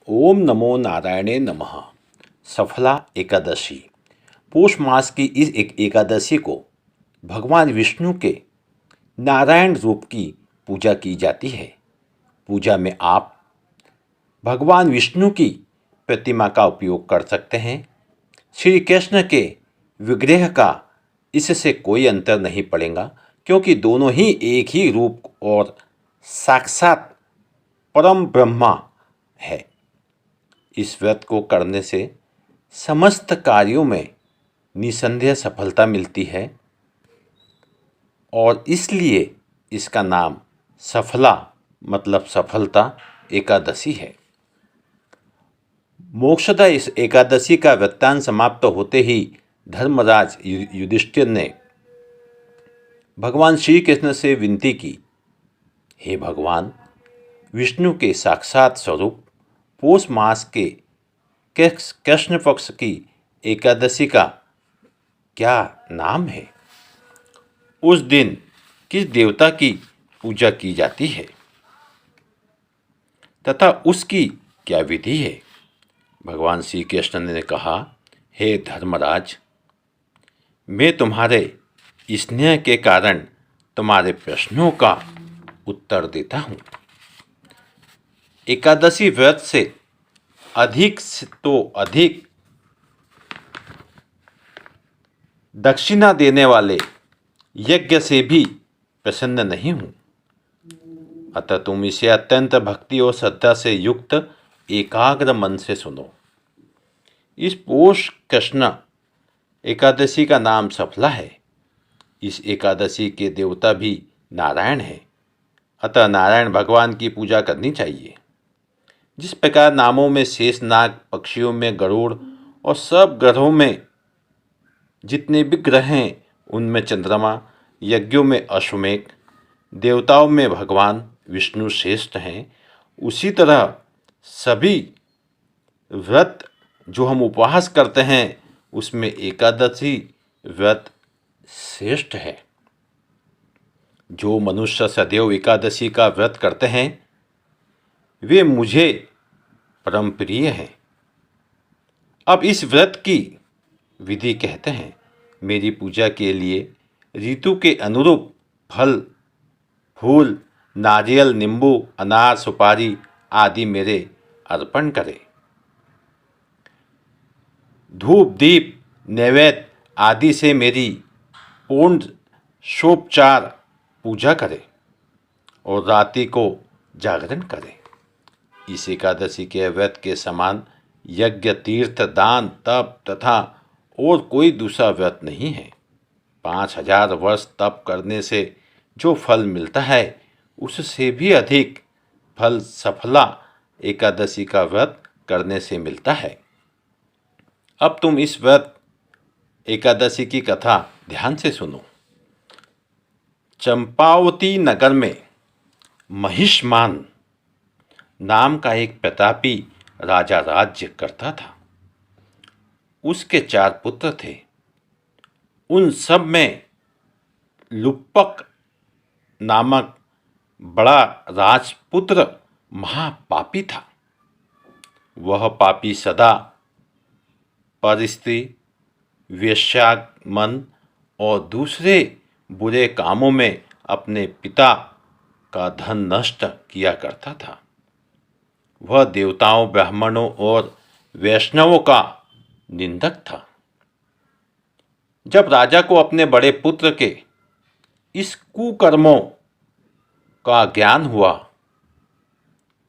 ओम नमो नारायणे नमः। सफला एकादशी। पौष मास की इस एकादशी को भगवान विष्णु के नारायण रूप की पूजा की जाती है। पूजा में आप भगवान विष्णु की प्रतिमा का उपयोग कर सकते हैं। श्री कृष्ण के विग्रह का इससे कोई अंतर नहीं पड़ेगा, क्योंकि दोनों ही एक ही रूप और साक्षात परम ब्रह्मा है। इस व्रत को करने से समस्त कार्यों में निसंदेह सफलता मिलती है और इसलिए इसका नाम सफला मतलब सफलता एकादशी है। मोक्षदा इस एकादशी का वृत्तांत समाप्त होते ही धर्मराज युधिष्ठिर ने भगवान श्री कृष्ण से विनती की, हे भगवान, विष्णु के साक्षात स्वरूप पौष मास के कृष्ण पक्ष की एकादशी का क्या नाम है? उस दिन किस देवता की पूजा की जाती है तथा उसकी क्या विधि है? भगवान श्री कृष्ण ने कहा, हे धर्मराज, मैं तुम्हारे स्नेह के कारण तुम्हारे प्रश्नों का उत्तर देता हूँ। एकादशी व्रत से अधिक दक्षिणा देने वाले यज्ञ से भी प्रसन्न नहीं हूँ। अतः तुम इसे अत्यंत भक्ति और श्रद्धा से युक्त एकाग्र मन से सुनो। इस पौष कृष्ण एकादशी का नाम सफला है। इस एकादशी के देवता भी नारायण हैं, अतः नारायण भगवान की पूजा करनी चाहिए। जिस प्रकार नामों में शेषनाग, पक्षियों में गरुड़ और सब ग्रहों में जितने भी ग्रह हैं उनमें चंद्रमा, यज्ञों में अश्वमेघ, देवताओं में भगवान विष्णु श्रेष्ठ हैं, उसी तरह सभी व्रत जो हम उपवास करते हैं उसमें एकादशी व्रत श्रेष्ठ है। जो मनुष्य सदैव एकादशी का व्रत करते हैं वे मुझे परम प्रिय हैं। अब इस व्रत की विधि कहते हैं, मेरी पूजा के लिए ऋतु के अनुरूप फल, फूल, नारियल, नींबू, अनार, सुपारी आदि मेरे अर्पण करें। धूप, दीप, नैवेद्य आदि से मेरी पूर्ण षोडशोपचार पूजा करें और रात्रि को जागरण करें। इस एकादशी के व्रत के समान यज्ञ, तीर्थ, दान, तप तथा और कोई दूसरा व्रत नहीं है। 5000 वर्ष तप करने से जो फल मिलता है उससे भी अधिक फल सफला एकादशी का व्रत करने से मिलता है। अब तुम इस व्रत एकादशी की कथा ध्यान से सुनो। चंपावती नगर में महिष्मान नाम का एक प्रतापी राजा राज्य करता था। उसके 4 पुत्र थे। उन सब में लुप्पक नामक बड़ा राजपुत्र महापापी था। वह पापी सदा परस्त्री, वेश्यागमन और दूसरे बुरे कामों में अपने पिता का धन नष्ट किया करता था। वह देवताओं, ब्राह्मणों और वैष्णवों का निंदक था। जब राजा को अपने बड़े पुत्र के इस कुकर्मों का ज्ञान हुआ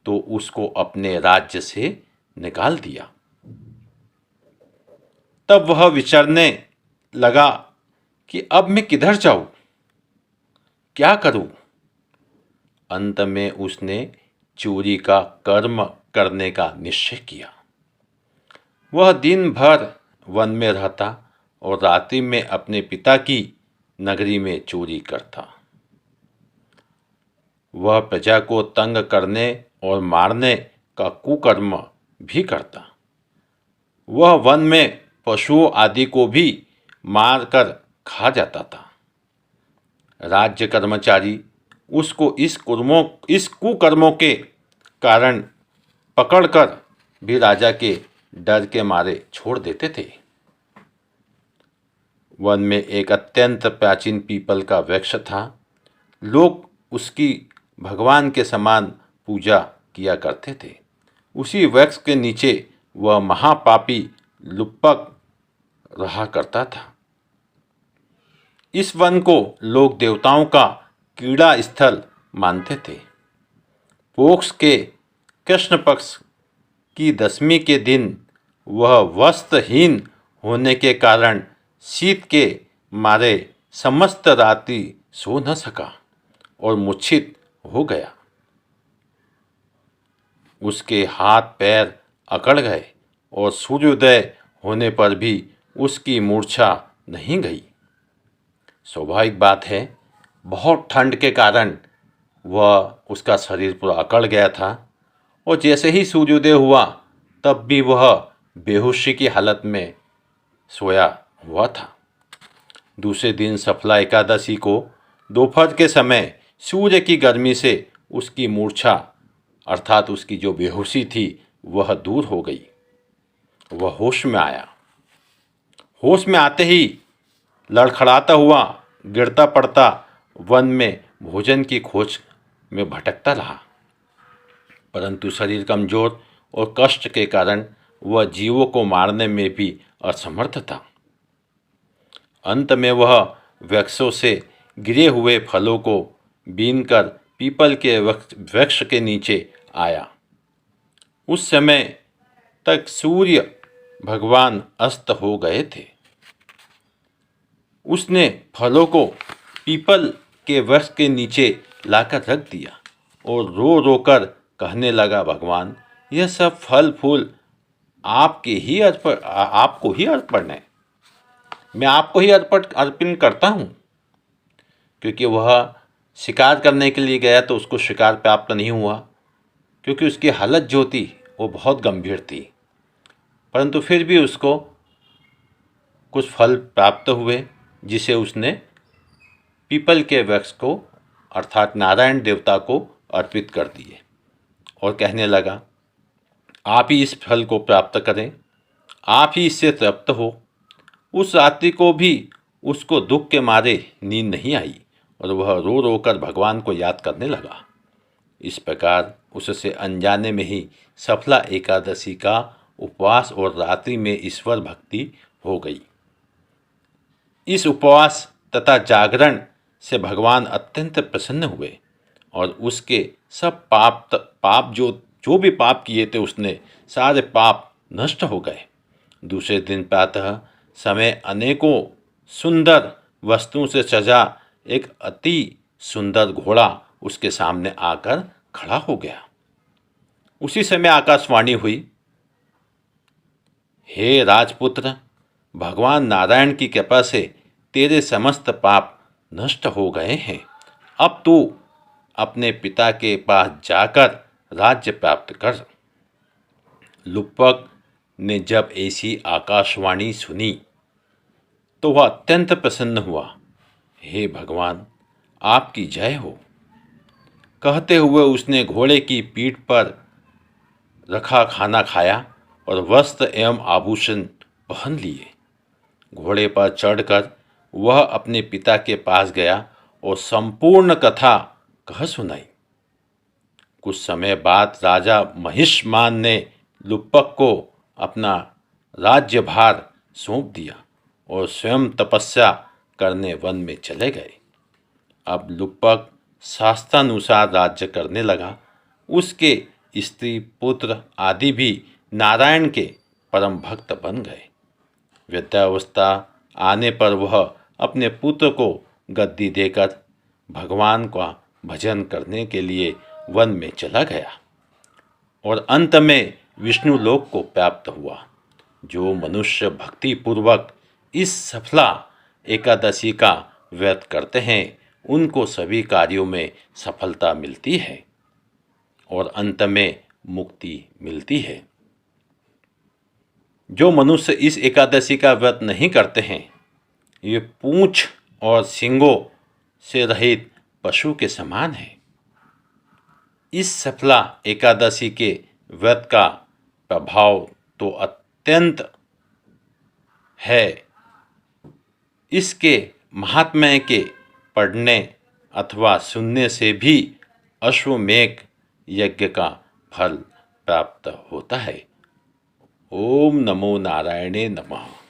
तो उसको अपने राज्य से निकाल दिया। तब वह विचारने लगा कि अब मैं किधर जाऊं, क्या करूं। अंत में उसने चोरी का कर्म करने का निश्चय किया। वह दिन भर वन में रहता और रात्रि में अपने पिता की नगरी में चोरी करता। वह प्रजा को तंग करने और मारने का कुकर्म भी करता। वह वन में पशुओं आदि को भी मारकर खा जाता था। राज्य कर्मचारी उसको इस कुकर्मों के कारण पकड़कर भी राजा के डर के मारे छोड़ देते थे। वन में एक अत्यंत प्राचीन पीपल का वृक्ष था। लोग उसकी भगवान के समान पूजा किया करते थे। उसी वृक्ष के नीचे वह महापापी लुप्पक रहा करता था। इस वन को लोग देवताओं का क्रीड़ा स्थल मानते थे। पोक्ष के कृष्ण पक्ष की 10वीं के दिन वह वस्त्रहीन होने के कारण शीत के मारे समस्त रात्रि सो न सका और मूर्छित हो गया। उसके हाथ पैर अकड़ गए और सूर्योदय होने पर भी उसकी मूर्छा नहीं गई। स्वाभाविक बात है, बहुत ठंड के कारण वह उसका शरीर पूरा अकड़ गया था और जैसे ही सूर्योदय हुआ तब भी वह बेहोशी की हालत में सोया हुआ था। दूसरे दिन सफला एकादशी को दोपहर के समय सूर्य की गर्मी से उसकी मूर्छा अर्थात उसकी जो बेहोशी थी वह दूर हो गई। वह होश में आया। होश में आते ही लड़खड़ाता हुआ गिरता पड़ता वन में भोजन की खोज में भटकता रहा, परंतु शरीर कमजोर और कष्ट के कारण वह जीवों को मारने में भी असमर्थ था। अंत में वह वृक्षों से गिरे हुए फलों को बीनकर पीपल के वृक्ष के नीचे आया। उस समय तक सूर्य भगवान अस्त हो गए थे। उसने फलों को पीपल के वृक्ष के नीचे लाकर रख दिया और रो रो कर कहने लगा, भगवान, यह सब फल फूल आपको ही अर्पण है। मैं आपको ही अर्पण करता हूँ। क्योंकि वह शिकार करने के लिए गया तो उसको शिकार प्राप्त नहीं हुआ, क्योंकि उसकी हालत जो थी वो बहुत गंभीर थी, परंतु फिर भी उसको कुछ फल प्राप्त हुए जिसे उसने पीपल के वृक्ष को अर्थात नारायण देवता को अर्पित कर दिए और कहने लगा, आप ही इस फल को प्राप्त करें, आप ही इससे तृप्त हो। उस रात्रि को भी उसको दुख के मारे नींद नहीं आई और वह रो रो कर भगवान को याद करने लगा। इस प्रकार उससे अनजाने में ही सफला एकादशी का उपवास और रात्रि में ईश्वर भक्ति हो गई। इस उपवास तथा जागरण से भगवान अत्यंत प्रसन्न हुए और उसके सब पाप जो भी पाप किए थे उसने सारे पाप नष्ट हो गए। दूसरे दिन प्रातः समय अनेकों सुंदर वस्तुओं से सजा एक अति सुंदर घोड़ा उसके सामने आकर खड़ा हो गया। उसी समय आकाशवाणी हुई, हे राजपुत्र, भगवान नारायण की कृपा से तेरे समस्त पाप नष्ट हो गए हैं। अब तू अपने पिता के पास जाकर राज्य प्राप्त कर। लुप्पक ने जब ऐसी आकाशवाणी सुनी तो वह अत्यंत प्रसन्न हुआ। हे भगवान, आपकी जय हो। कहते हुए उसने घोड़े की पीठ पर रखा खाना खाया और वस्त्र एवं आभूषण पहन लिए। घोड़े पर चढ़कर वह अपने पिता के पास गया और संपूर्ण कथा कह सुनाई। कुछ समय बाद राजा महिष्मान ने लुप्पक को अपना राज्यभार सौंप दिया और स्वयं तपस्या करने वन में चले गए। अब लुप्पक शास्त्रानुसार राज्य करने लगा। उसके स्त्री पुत्र आदि भी नारायण के परम भक्त बन गए। वृद्धावस्था आने पर वह अपने पुत्र को गद्दी देकर भगवान का भजन करने के लिए वन में चला गया और अंत में विष्णु लोक को प्राप्त हुआ। जो मनुष्य भक्ति पूर्वक इस सफला एकादशी का व्रत करते हैं उनको सभी कार्यों में सफलता मिलती है और अंत में मुक्ति मिलती है। जो मनुष्य इस एकादशी का व्रत नहीं करते हैं ये पूंछ और सींगों से रहित पशु के समान है। इस सफला एकादशी के व्रत का प्रभाव तो अत्यंत है। इसके महात्म्य के पढ़ने अथवा सुनने से भी अश्वमेध यज्ञ का फल प्राप्त होता है। ओम नमो नारायणे नमः।